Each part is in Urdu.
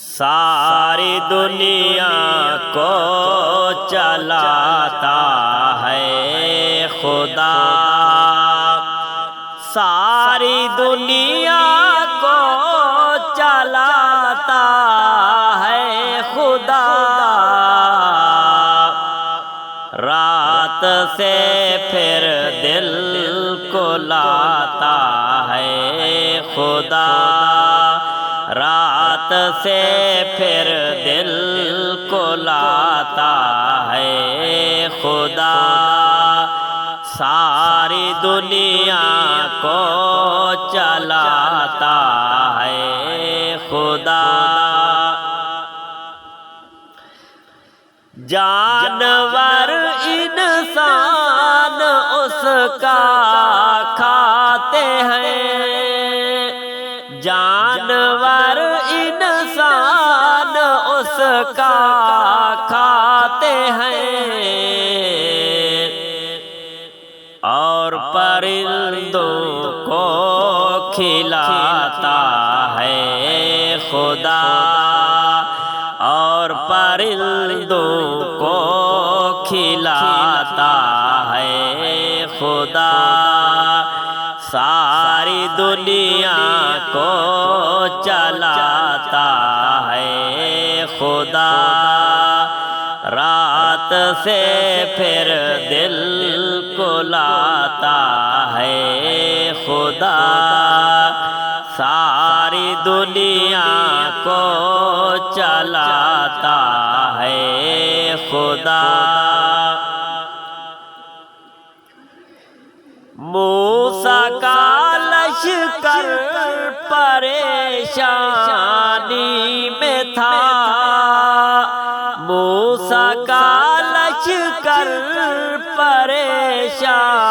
ساری دنیا کو چلاتا ہے خدا، ساری دنیا کو چلاتا ہے خدا، رات سے پھر دل کو لاتا ہے خدا، رات سے پھر دل کو لاتا ہے خدا، ساری دنیا کو چلاتا ہے خدا۔ جانور انسان اس کا کھاتے ہیں، جانور انسان اس کا کھاتے ہیں، اور پرندوں کو کھلاتا ہے خدا، اور پرندوں کو کھلاتا ہے خدا، ساری دنیا کو چلاتا ہے خدا، رات سے پھر دل کو لاتا ہے خدا، ساری دنیا کو چلاتا ہے خدا۔ موسیٰ کا لشکر پریشانی میں تھا، موسیٰ کا لشکر پریشانی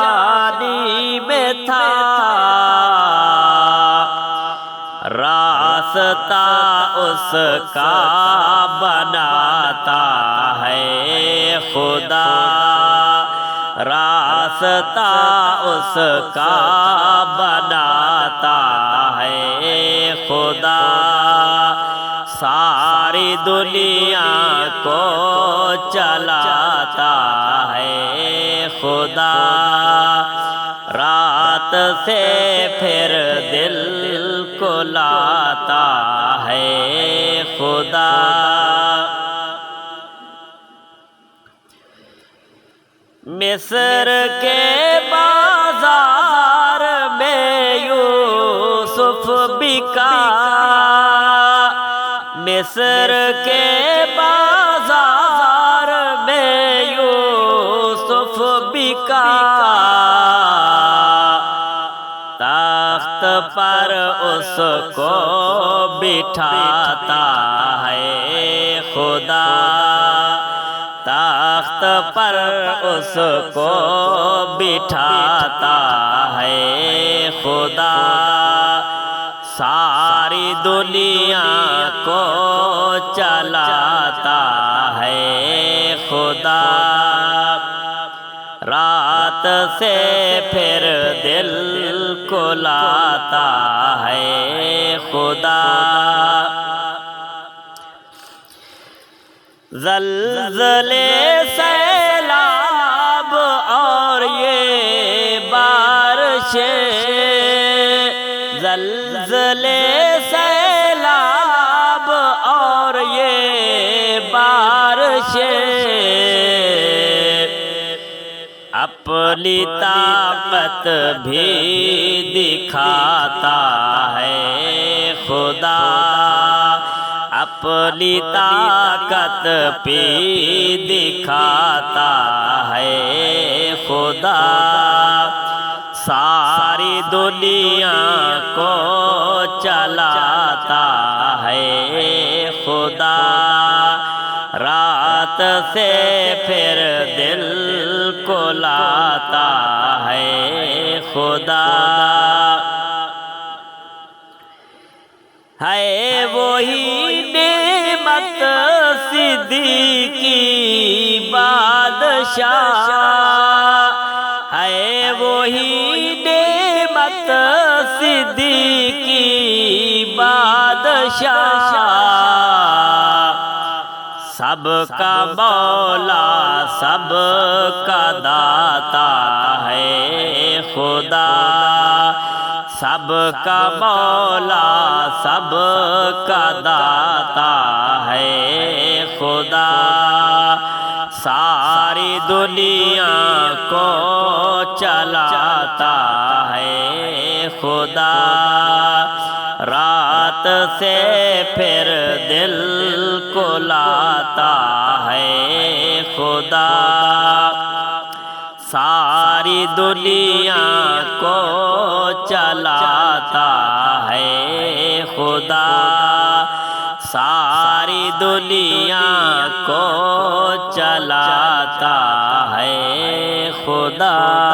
میں تھا، راستہ اس کا بناتا ہے خدا، راستہ اس کا بناتا ہے خدا، ساری دنیا کو چلاتا ہے خدا، رات سے پھر دل کو لاتا ہے خدا۔ مصر کے بازار میں یوسف بکا، مصر کے بازار میں یوسف بکا، تخت پر اس کو بٹھاتا ہے خدا، تخت پر اس کو بٹھاتا ہے خدا، ساری دنیا کو چلاتا ہے خدا، رات سے پھر دل کو لاتا ہے خدا، زلزلے سیلاب اور یہ بارشیں، زلزلے سیلاب اور یہ بارشیں، اپنی طاقت بھی دکھاتا ہے خدا، اپنی طاقت بھی دکھاتا ہے خدا، ساری دنیا کو چلاتا ہے خدا، رات سے پھر دل کو لاتا ہے خدا، ہے وہی نعمت صدیقی بادشاہ، ہے وہی نعمت صدیقی بادشاہ، سب کا مولا سب کا داتا ہے خدا، سب کا مولا سب کا داتا ہے خدا، ساری دنیا کو چلاتا ہے خدا، رات سے پھر دل کو لاتا ہے خدا، ساری دنیا کو چلاتا ہے خدا، ساری دنیا کو چلاتا ہے خدا۔